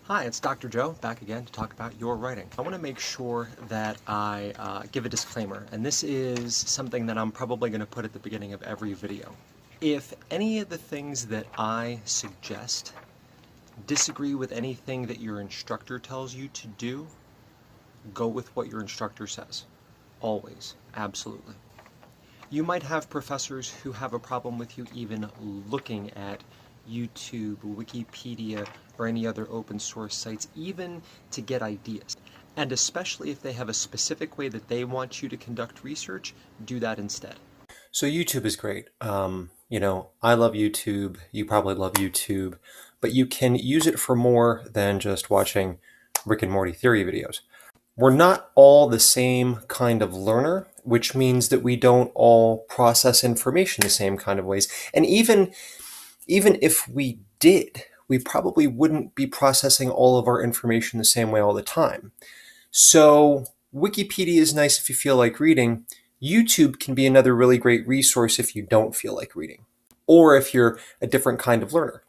Hi, it's Dr. Joe back again to talk about your writing. I want to make sure that I give a disclaimer, and this is something that I'm probably going to put at the beginning of every video. If any of the things that I suggest disagree with anything that your instructor tells you to do, go with what your instructor says. Always. Absolutely. You might have professors who have a problem with you even looking at YouTube, Wikipedia, or any other open source sites, even to get ideas. And especially if they have a specific way that they want you to conduct research, do that instead. So YouTube is great. I love YouTube. You probably love YouTube, but you can use it for more than just watching Rick and Morty theory videos. We're not all the same kind of learner, which means that we don't all process information the same kind of ways. And even if we did, we probably wouldn't be processing all of our information the same way all the time. So Wikipedia is nice if you feel like reading. YouTube can be another really great resource if you don't feel like reading, or if you're a different kind of learner.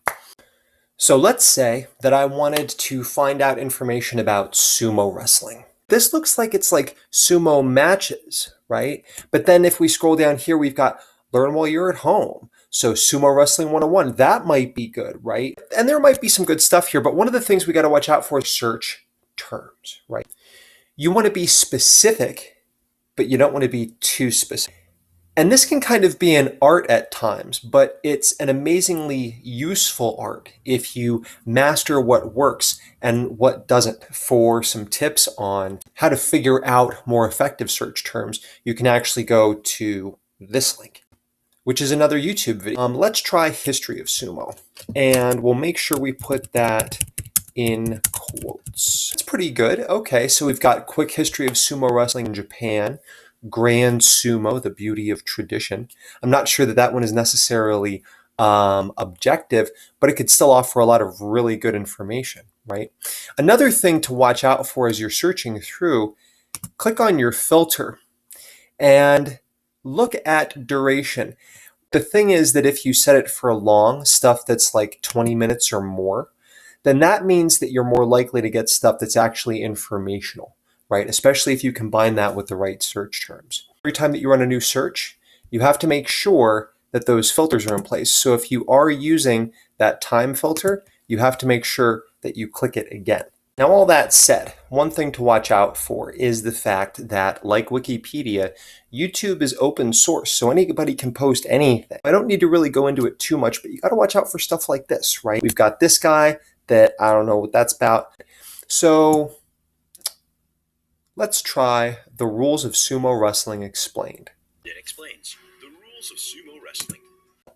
So let's say that I wanted to find out information about sumo wrestling. This looks like it's like sumo matches, right? But then if we scroll down here, we've got learn while you're at home. So Sumo Wrestling 101, that might be good, right? And there might be some good stuff here, but one of the things we got to watch out for is search terms, right? You want to be specific, but you don't want to be too specific. And this can kind of be an art at times, but it's an amazingly useful art if you master what works and what doesn't. For some tips on how to figure out more effective search terms, you can actually go to this link, which is another YouTube video. Let's try history of sumo, and we'll make sure we put that in quotes. It's pretty good. Okay, so we've got quick history of sumo wrestling in Japan, Grand Sumo, the beauty of tradition. I'm not sure that that one is necessarily objective, but it could still offer a lot of really good information, right? Another thing to watch out for as you're searching through, click on your filter and look at duration. The thing is that if you set it for long, stuff that's like 20 minutes or more, then that means that you're more likely to get stuff that's actually informational, right? Especially if you combine that with the right search terms. Every time that you run a new search, you have to make sure that those filters are in place. So if you are using that time filter, you have to make sure that you click it again. Now, all that said, one thing to watch out for is the fact that, like Wikipedia, YouTube is open source, so anybody can post anything. I don't need to really go into it too much, but you got to watch out for stuff like this, right? We've got this guy that I don't know what that's about. So let's try the rules of sumo wrestling explained. It explains the rules of sumo wrestling.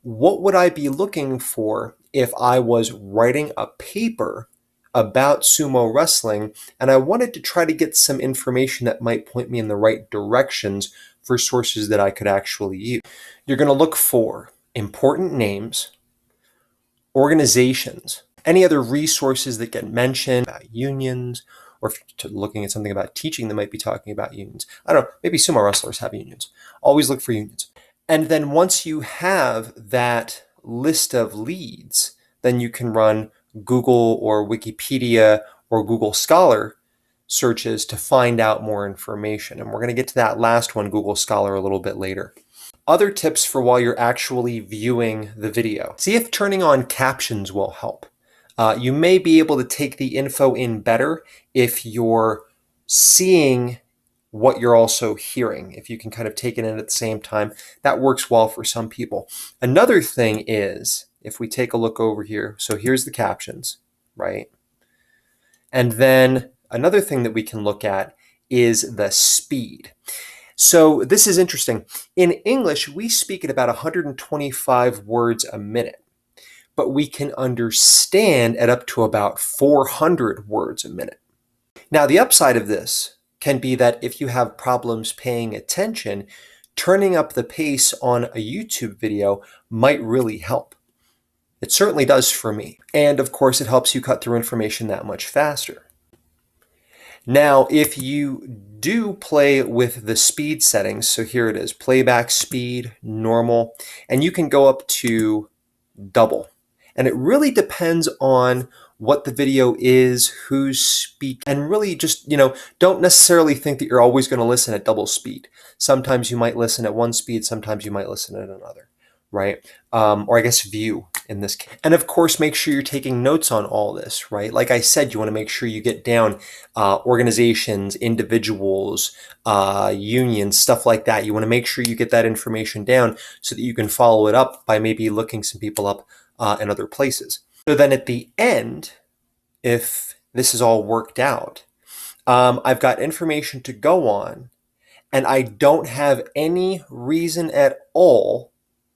What would I be looking for if I was writing a paper about sumo wrestling and I wanted to try to get some information that might point me in the right directions for sources that I could actually use? You're going to look for important names, organizations, any other resources that get mentioned, about unions, or if you're looking at something about teaching that might be talking about unions. I don't know, maybe sumo wrestlers have unions. Always look for unions. And then once you have that list of leads, then you can run Google or Wikipedia or Google Scholar searches to find out more information. And we're going to get to that last one, Google Scholar, a little bit later. Other tips for while you're actually viewing the video. See if turning on captions will help. You may be able to take the info in better if you're seeing what you're also hearing. If you can kind of take it in at the same time, that works well for some people. Another thing is, if we take a look over here, so here's the captions, right? And then another thing that we can look at is the speed. So this is interesting. In English, we speak at about 125 words a minute, but we can understand at up to about 400 words a minute. Now, the upside of this can be that if you have problems paying attention, turning up the pace on a YouTube video might really help. It certainly does for me. And of course, it helps you cut through information that much faster. Now, if you do play with the speed settings, so here it is, playback speed, normal, and you can go up to double. And it really depends on what the video is, who's speaking, and really just, don't necessarily think that you're always going to listen at double speed. Sometimes you might listen at one speed, sometimes you might listen at another, right? Or I guess view in this case. And of course, make sure you're taking notes on all this, right? Like I said, you want to make sure you get down organizations, individuals, unions, stuff like that. You want to make sure you get that information down so that you can follow it up by maybe looking some people up in other places. So then at the end, if this is all worked out, I've got information to go on, and I don't have any reason at all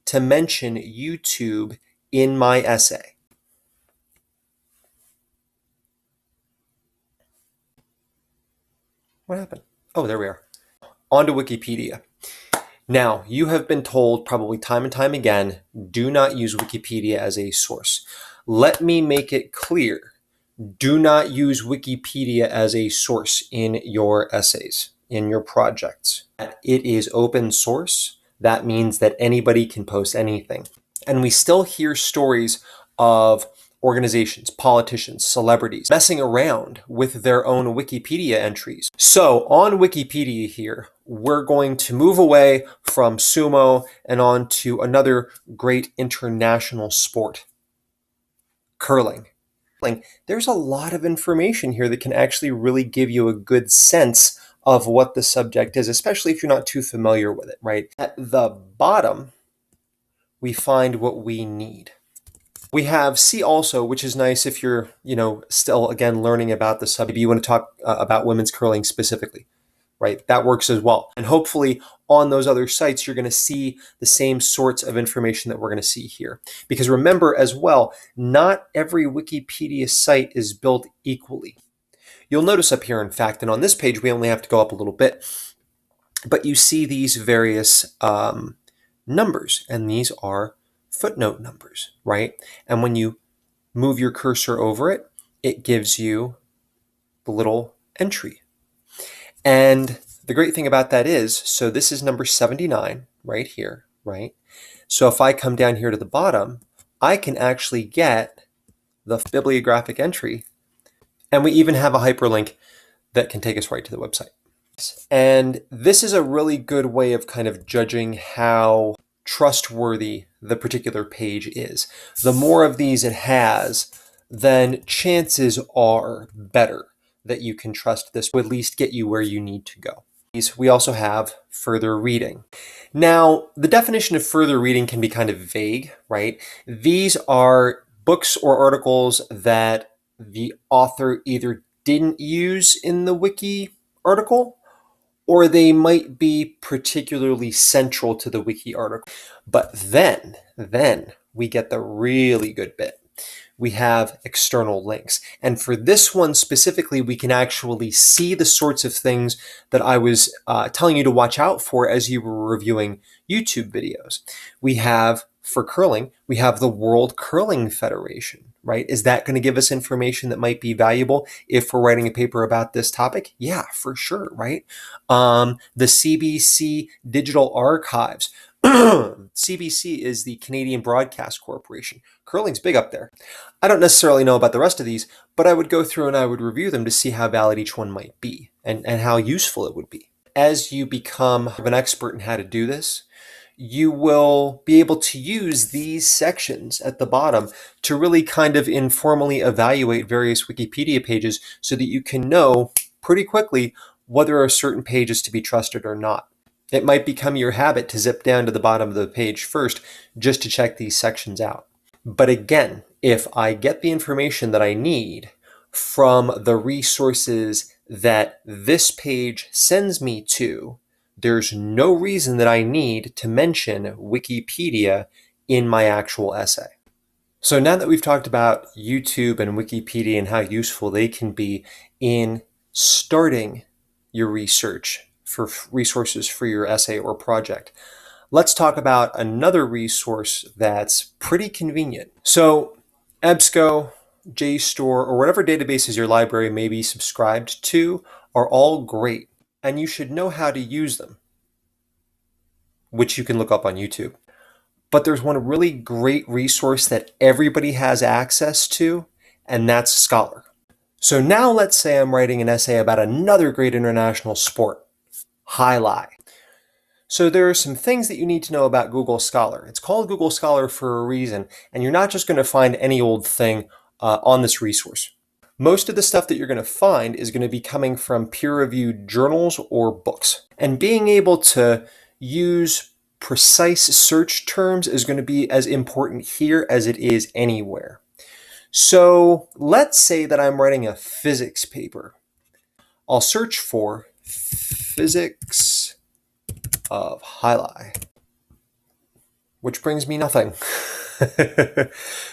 to mention YouTube in my essay. What happened? Oh, there we are. On to Wikipedia. Now, you have been told probably time and time again, do not use Wikipedia as a source. Let me make it clear. Do not use Wikipedia as a source in your essays, in your projects. It is open source. That means that anybody can post anything. And we still hear stories of organizations, politicians, celebrities messing around with their own Wikipedia entries. So on Wikipedia here, we're going to move away from sumo and on to another great international sport, curling. There's a lot of information here that can actually really give you a good sense of what the subject is, especially if you're not too familiar with it, right? At the bottom, we find what we need. We have see also, which is nice if you're, still, again, learning about the subject. Maybe you want to talk about women's curling specifically, right? That works as well. And hopefully on those other sites, you're going to see the same sorts of information that we're going to see here. Because remember as well, not every Wikipedia site is built equally. You'll notice up here, in fact, and on this page, we only have to go up a little bit, but you see these various numbers, and these are footnote numbers, right? And when you move your cursor over it, it gives you the little entry. And the great thing about that is, so this is number 79 right here, right? So if I come down here to the bottom, I can actually get the bibliographic entry, and we even have a hyperlink that can take us right to the website. And this is a really good way of kind of judging how trustworthy the particular page is. The more of these it has, then chances are better that you can trust this will at least get you where you need to go. We also have further reading. Now, the definition of further reading can be kind of vague, right? These are books or articles that the author either didn't use in the wiki article, or they might be particularly central to the wiki article. But then we get the really good bit. We have external links. And for this one specifically, we can actually see the sorts of things that I was telling you to watch out for as you were reviewing YouTube videos. We have, for curling, we have the World Curling Federation, right? Is that going to give us information that might be valuable if we're writing a paper about this topic? Yeah, for sure, right? The CBC Digital Archives. CBC is the Canadian Broadcast Corporation. Curling's big up there. I don't necessarily know about the rest of these, but I would go through and I would review them to see how valid each one might be and how useful it would be. As you become an expert in how to do this, you will be able to use these sections at the bottom to really kind of informally evaluate various Wikipedia pages so that you can know pretty quickly whether a certain page is to be trusted or not. It might become your habit to zip down to the bottom of the page first just to check these sections out. But again, if I get the information that I need from the resources that this page sends me to, there's no reason that I need to mention Wikipedia in my actual essay. So now that we've talked about YouTube and Wikipedia and how useful they can be in starting your research for resources for your essay or project, let's talk about another resource that's pretty convenient. So EBSCO, JSTOR, or whatever databases your library may be subscribed to are all great, and you should know how to use them, which you can look up on YouTube. But there's one really great resource that everybody has access to, and that's Scholar. So now let's say I'm writing an essay about another great international sport, highlight. So there are some things that you need to know about Google Scholar. It's called Google Scholar for a reason, and you're not just going to find any old thing on this resource. Most of the stuff that you're going to find is going to be coming from peer-reviewed journals or books. And being able to use precise search terms is going to be as important here as it is anywhere. So let's say that I'm writing a physics paper. I'll search for physics of highlight, which brings me nothing.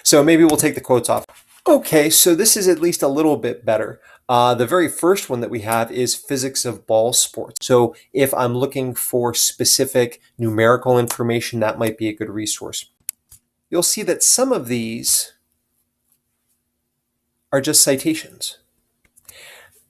So maybe we'll take the quotes off. Okay, so this is at least a little bit better. The very first one that we have is physics of ball sports. So if I'm looking for specific numerical information, that might be a good resource. You'll see that some of these are just citations,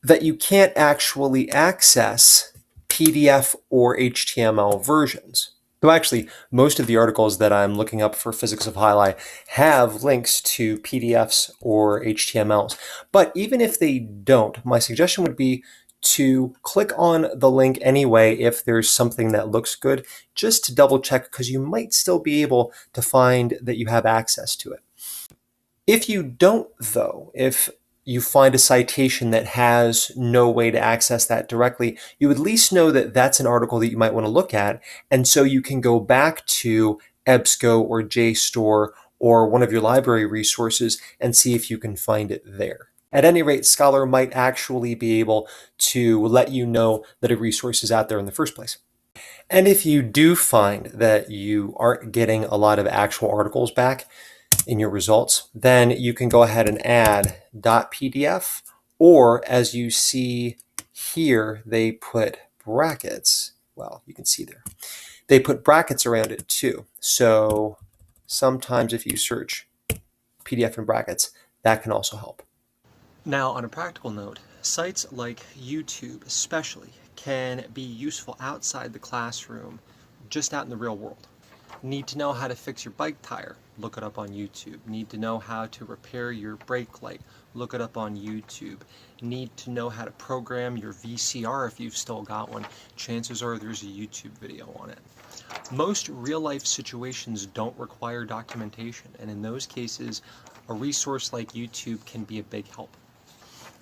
that you can't actually access PDF or HTML versions. So actually, most of the articles that I'm looking up for physics of highlight have links to PDFs or HTMLs. But even if they don't, my suggestion would be to click on the link anyway if there's something that looks good, just to double check, because you might still be able to find that you have access to it. If you don't, though, if you find a citation that has no way to access that directly, you at least know that that's an article that you might want to look at, and so you can go back to EBSCO or JSTOR or one of your library resources and see if you can find it there. At any rate, Scholar might actually be able to let you know that a resource is out there in the first place. And if you do find that you aren't getting a lot of actual articles back in your results, then you can go ahead and add .pdf, or as you see here, they put brackets. Well, you can see there. They put brackets around it too. So sometimes if you search PDF in brackets, that can also help. Now, on a practical note, sites like YouTube especially can be useful outside the classroom, just out in the real world. Need to know how to fix your bike tire? Look it up on YouTube. Need to know how to repair your brake light? Look it up on YouTube. Need to know how to program your VCR if you've still got one? Chances are there's a YouTube video on it. Most real-life situations don't require documentation, and in those cases, a resource like YouTube can be a big help.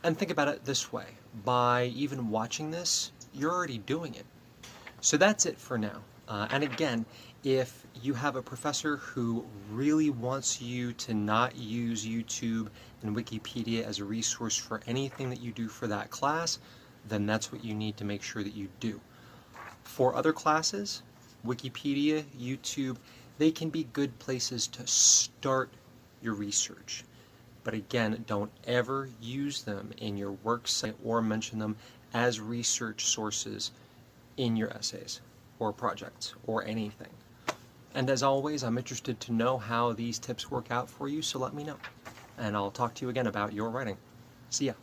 And think about it this way. By even watching this, you're already doing it. So that's it for now. And again, if you have a professor who really wants you to not use YouTube and Wikipedia as a resource for anything that you do for that class, then that's what you need to make sure that you do. For other classes, Wikipedia, YouTube, they can be good places to start your research. But again, don't ever use them in your work site or mention them as research sources in your essays or projects or anything. And as always, I'm interested to know how these tips work out for you, so let me know. And I'll talk to you again about your writing. See ya.